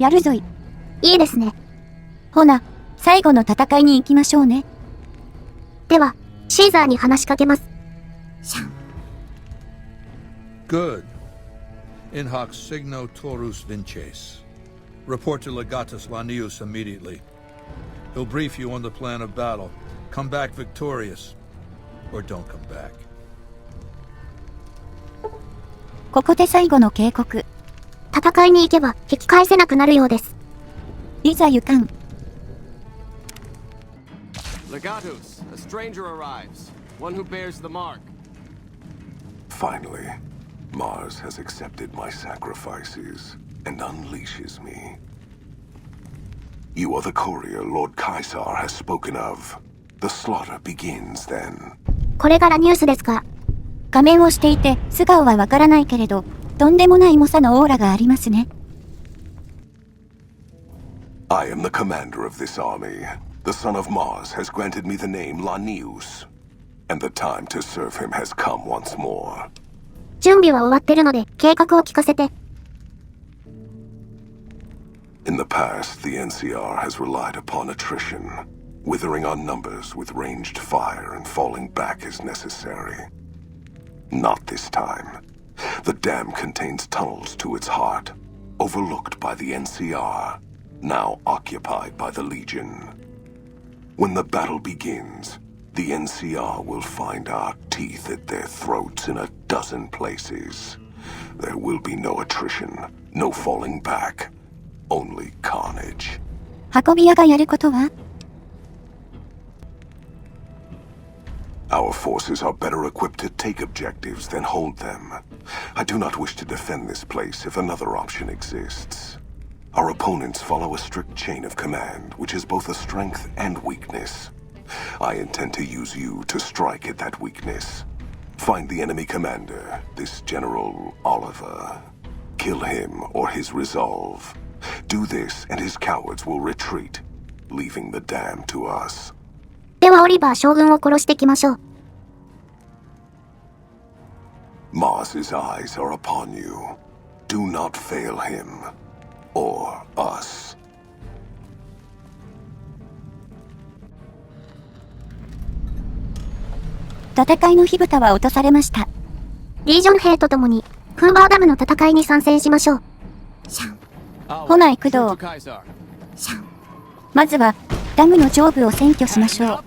やるぞい。いいですね。ほな、最後の戦いに行きましょうね。では、シーザーに話しかけます。シャン。Good. In hoc signo torus vinces. Report to Legatus Lanius immediately. He'll brief you on the plan of battle. Come back victorious. Or don't come back. ここで最後の警告。戦いに行けば引き返せなくなるようです。いざ行かん。Legatus, a stranger arrives. One who bears the mark. Finally, Mars has accepted my sacrifices and unleashes me. You are the courier Lord Caesar has spoken of. The slaughter begins then. これがラニウスですか。仮面をしていて素顔はわからないけれど、とんでもない猛者のオーラがありますね。I am the commander of this army. The son of Mars has granted me the name Lanius, and the time to serve him has come once more. 準備は終わってるので、計画を聞かせて。In the past, the NCR has relied upon attrition, withering our numbers with ranged fire and falling back as necessary. Not this time. The dam contains tunnels to its heart, overlooked by the NCR, now occupied by the Legion. When the battle begins, the NCR will find our teeth at their throats in a dozen places. There will be no attrition, no falling back, only carnage. 運び屋がやることは？ Our forces are better equipped to take objectives than hold them. I do not wish to defend this place if another option exists. Our opponents follow a strict chain of command, which is both a strength and weakness. I intend to use you to strike at that weakness. Find the enemy commander, this General Oliver. Kill him or his resolve. Do this and his cowards will retreat, leaving the dam to us. ではオリバー将軍を殺してきましょう。Mars's eyes are upon you. Do not fail him. Or us. 戦いの火蓋は落とされました。リージョン兵と共に、フーバーダムの戦いに参戦しましょう。シャン。ほな行くどう。シャン。まずは、ダムの上部を占拠しましょう。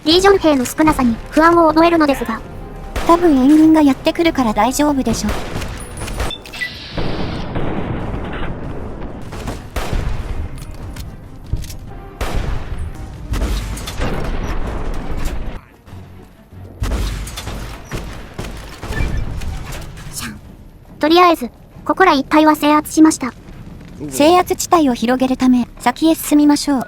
リージョン兵の少なさに不安を覚えるのですが。多分援軍がやってくるから大丈夫でしょ。とりあえず、ここら一帯は制圧しました。制圧地帯を広げるため、先へ進みましょう。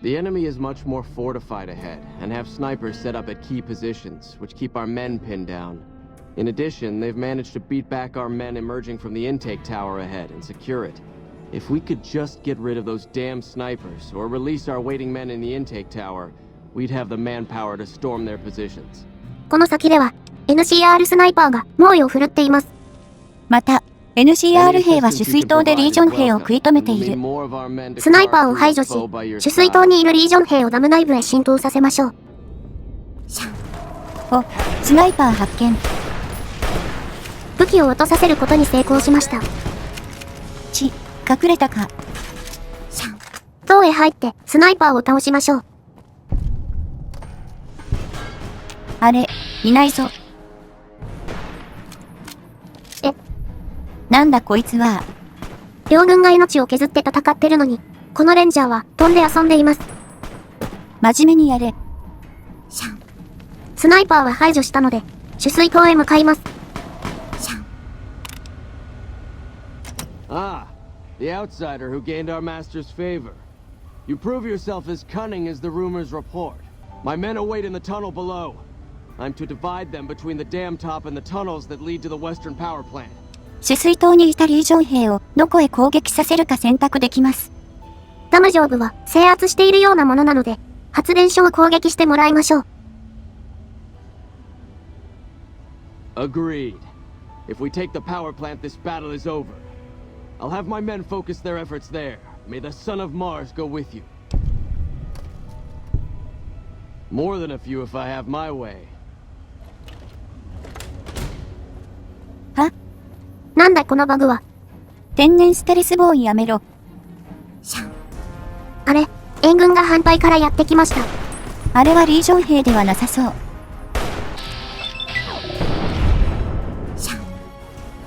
The enemy is much more fortified ahead, and have snipers set up at key positions, which keep our men pinned down. In addition, they've managed to beat back our men emerging from the intake tower ahead and secure it. If we could just get rid of those damn snipers, or release our waiting men in the intake tower, we'd have the manpower to storm their positions. この先では、NCR スナイパーが猛威を振るっています。また、NCR 兵は取水塔でリージョン兵を食い止めている。スナイパーを排除し、取水塔にいるリージョン兵をダム内部へ浸透させましょう。お、スナイパー発見。武器を落とさせることに成功しました。隠れたか。塔へ入ってスナイパーを倒しましょう。あれ、いないぞ。なんだこいつは。両軍が命を削って戦ってるのに、このレンジャーは飛んで遊んでいます。真面目にやれ。スナイパーは排除したので、取水塔へ向かいます。Ah, the outsider who gained our master's favor. You prove yourself as cunning as the rumors report. My men await in the tunnel below. I'm to divide them between the dam top and the tunnels that lead to the western power plant. 取水塔にいたリージョン兵をどこへ攻撃させるか選択できます。ダム上部は制圧しているようなものなので、発電所を攻撃してもらいましょう。Agreed. If we take the power plant, this battle is over. I'll have my men focus their efforts there. May the son of Mars go with you. More than a few if I have my way. は？なんだこのバグは。天然ステルスボーイやめろ。あれ、援軍が反対からやってきました。あれはリージョン兵ではなさそう。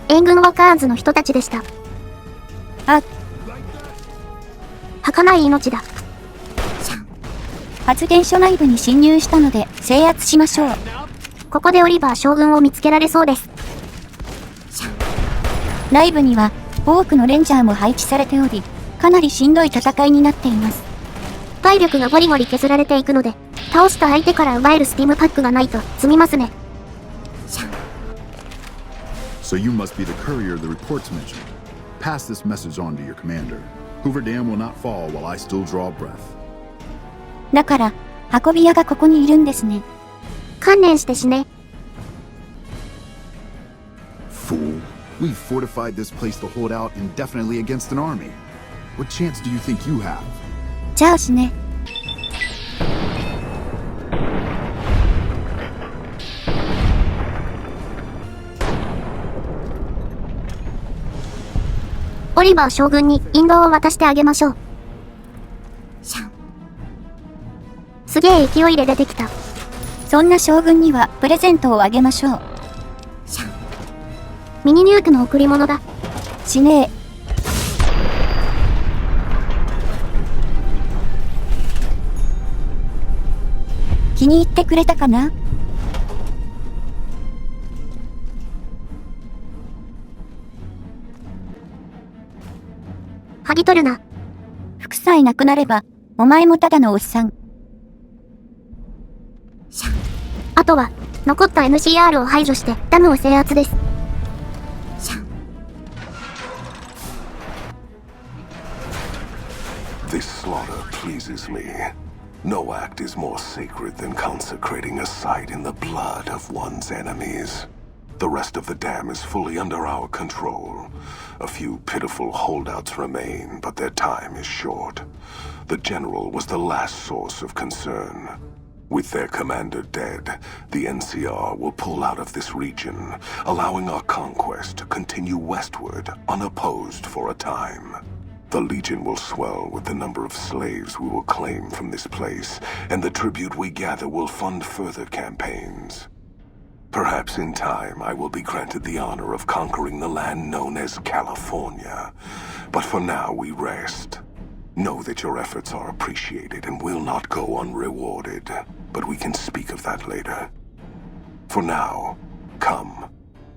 援軍はカーンズの人たちでした。あ、儚い命だ。発電所内部に侵入したので制圧しましょう。ここでオリバー将軍を見つけられそうです。内部には多くのレンジャーも配置されており、かなりしんどい戦いになっています。体力がゴリゴリ削られていくので、倒した相手から奪えるスティームパックがないと積みますね。So you must be the courier the reports mentioned. Pass this message on to your commander. Hoover Dam will not fall while I still draw breath. だから、運び屋がここにいるんですね。観念して死ね。Fool. We've fortified this place to hold out indefinitely against an army. What chance do you think you have? じゃあ死ね。オリバー将軍に引導を渡してあげましょう。すげえ勢いで出てきた。そんな将軍にはプレゼントをあげましょう。ミニニュークの贈り物だ。死ねえ。気に入ってくれたかな？剥ぎ取るな。服さえなくなれば、お前もただのおっさん。あとは、残った NCR を排除してダムを制圧です。This slaughter pleases me. No act is more sacred than consecrating a site in the blood of one's enemies. The rest of the dam is fully under our control. A few pitiful holdouts remain, but their time is short. The general was the last source of concern. With their commander dead, the NCR will pull out of this region, allowing our conquest to continue westward unopposed for a time. The Legion will swell with the number of slaves we will claim from this place, and the tribute we gather will fund further campaigns. Perhaps in time I will be granted the honor of conquering the land known as California. But for now we rest. Know that your efforts are appreciated and will not go unrewarded. But we can speak of that later. For now, come.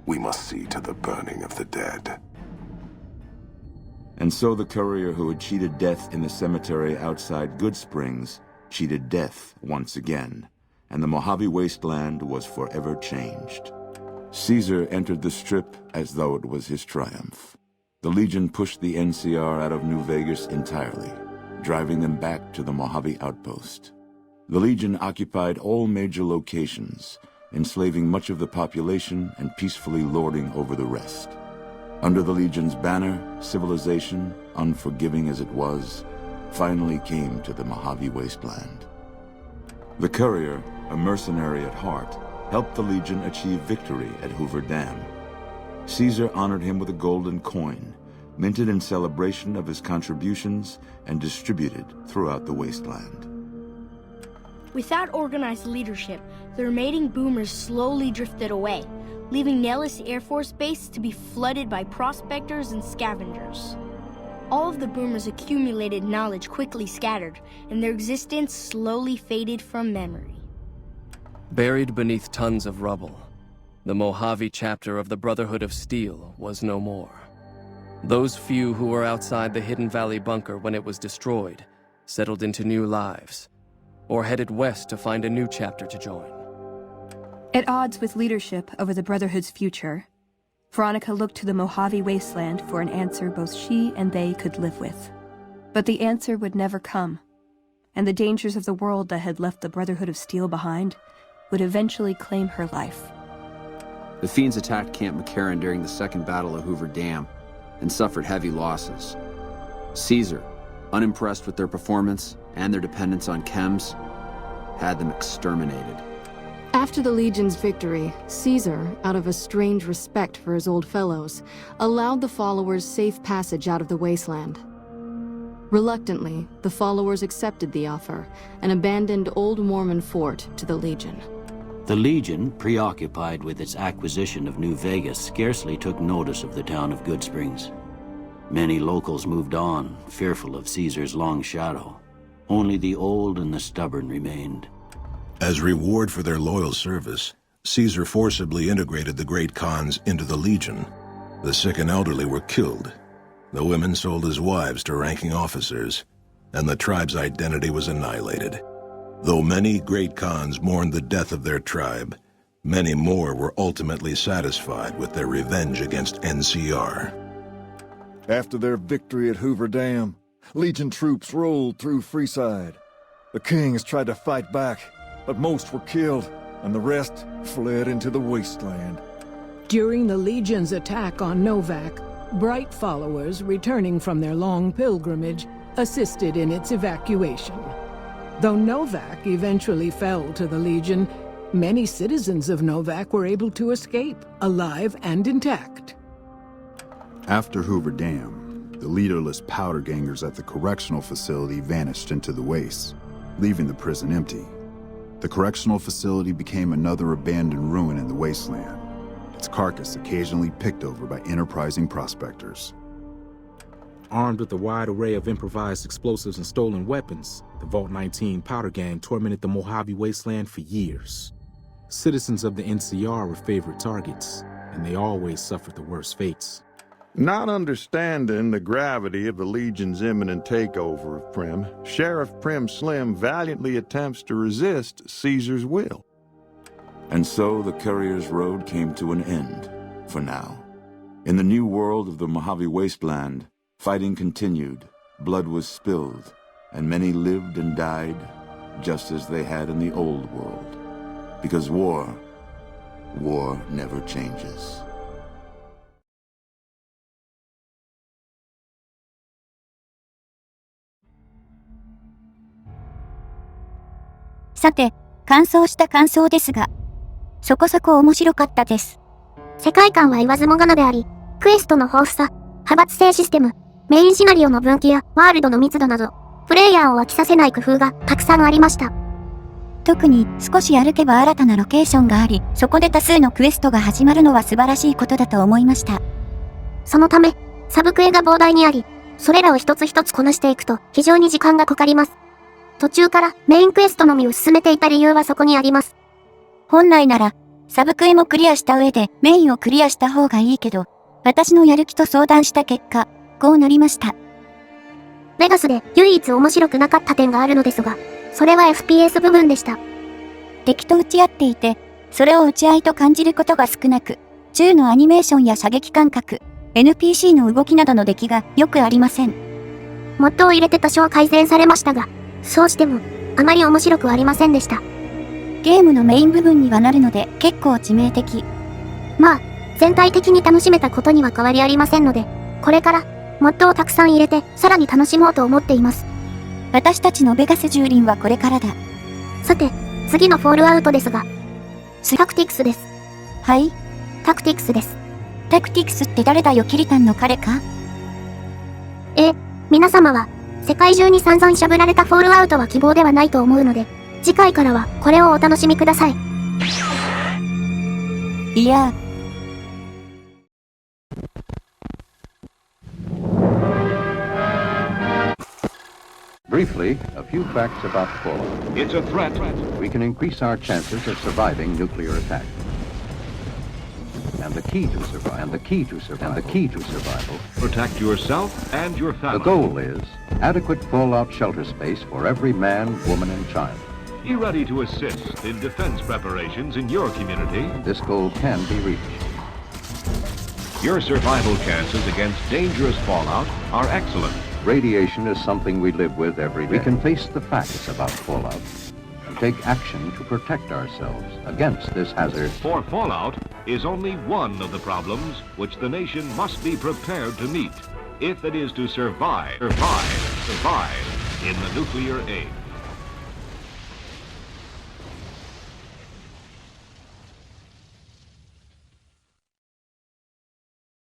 We must see to the burning of the dead. And so the courier who had cheated death in the cemetery outside Goodsprings cheated death once again, and the Mojave Wasteland was forever changed. Caesar entered the Strip as though it was his triumph. The Legion pushed the NCR out of New Vegas entirely, driving them back to the Mojave Outpost. The Legion occupied all major locations, enslaving much of the population and peacefully lording over the rest. Under the Legion's banner, civilization, unforgiving as it was, finally came to the Mojave Wasteland. The courier, a mercenary at heart, helped the Legion achieve victory at Hoover Dam. Caesar honored him with a golden coin, minted in celebration of his contributions and distributed throughout the wasteland. Without organized leadership, the remaining boomers slowly drifted away, leaving Nellis Air Force Base to be flooded by prospectors and scavengers. All of the boomers' accumulated knowledge quickly scattered, and their existence slowly faded from memory. Buried beneath tons of rubble, the Mojave chapter of the Brotherhood of Steel was no more. Those few who were outside the Hidden Valley bunker when it was destroyed settled into new lives, or headed west to find a new chapter to join. At odds with leadership over the Brotherhood's future, Veronica looked to the Mojave Wasteland for an answer both she and they could live with. But the answer would never come, and the dangers of the world that had left the Brotherhood of Steel behind would eventually claim her life. The Fiends attacked Camp McCarran during the Second Battle of Hoover Dam. and suffered heavy losses. Caesar, unimpressed with their performance and their dependence on chems, had them exterminated. After the Legion's victory, Caesar, out of a strange respect for his old fellows, allowed the followers safe passage out of the wasteland. Reluctantly, the followers accepted the offer and abandoned Old Mormon Fort to the Legion. The Legion, preoccupied with its acquisition of New Vegas, scarcely took notice of the town of Goodsprings. Many locals moved on, fearful of Caesar's long shadow. Only the old and the stubborn remained. As reward for their loyal service, Caesar forcibly integrated the great Khans into the Legion. The sick and elderly were killed. The women sold as wives to ranking officers, and the tribe's identity was annihilated. Though many great Khans mourned the death of their tribe, many more were ultimately satisfied with their revenge against NCR. After their victory at Hoover Dam, Legion troops rolled through Freeside. The kings tried to fight back, but most were killed, and the rest fled into the wasteland. During the Legion's attack on Novak, Bright followers returning from their long pilgrimage assisted in its evacuation. Though Novak eventually fell to the Legion, many citizens of Novak were able to escape, alive and intact. After Hoover Dam, the leaderless powder gangers at the correctional facility vanished into the wastes, leaving the prison empty. The correctional facility became another abandoned ruin in the wasteland, its carcass occasionally picked over by enterprising prospectors. Armed with a wide array of improvised explosives and stolen weapons, the Vault 19 powder gang tormented the Mojave Wasteland for years. Citizens of the NCR were favorite targets, and they always suffered the worst fates. Not understanding the gravity of the Legion's imminent takeover of Primm, Sheriff Primm Slim valiantly attempts to resist Caesar's will. And so the Courier's Road came to an end, for now. In the new world of the Mojave Wasteland, fighting continued, blood was spilled, and many lived and died just as they had in the old world. Because war never changes.さて、感想した感想ですが、そこそこ面白かったです。世界観は言わずもがなであり、クエストの豊富さ、派閥制システム、メインシナリオの分岐やワールドの密度など、プレイヤーを飽きさせない工夫がたくさんありました。特に少し歩けば新たなロケーションがあり、そこで多数のクエストが始まるのは素晴らしいことだと思いました。そのため、サブクエが膨大にあり、それらを一つ一つこなしていくと非常に時間がかかります。途中からメインクエストのみを進めていた理由はそこにあります。本来なら、サブクエもクリアした上でメインをクリアした方がいいけど、私のやる気と相談した結果、こうなりました。ベガスで唯一面白くなかった点があるのですが、それは FPS 部分でした。敵と撃ち合っていて、それを撃ち合いと感じることが少なく、銃のアニメーションや射撃感覚、NPC の動きなどの出来がよくありません。モッドを入れて多少改善されましたが、そうしても、あまり面白くありませんでした。ゲームのメイン部分にはなるので結構致命的。まあ、全体的に楽しめたことには変わりありませんので、これから、モッドをたくさん入れて、さらに楽しもうと思っています。私たちのベガス蹂躙はこれからだ。さて、次のフォールアウトですが、タクティクスです。はい？タクティクスです。タクティクスって誰だよ、キリタンの彼か？皆様は、世界中に散々しゃぶられたフォールアウトは希望ではないと思うので、次回からはこれをお楽しみください。いやBriefly, a few facts about Fallout. It's a threat. We can increase our chances of surviving nuclear attack. And the key to survival. Protect yourself and your family. The goal is adequate fallout shelter space for every man, woman, and child. Be ready to assist in defense preparations in your community. This goal can be reached. Your survival chances against dangerous fallout are excellent. Radiation is something we live with every day. We can face the facts about fallout. take action to protect ourselves against this hazard. For fallout is only one of the problems which the nation must be prepared to meet if it is to survive in the nuclear age.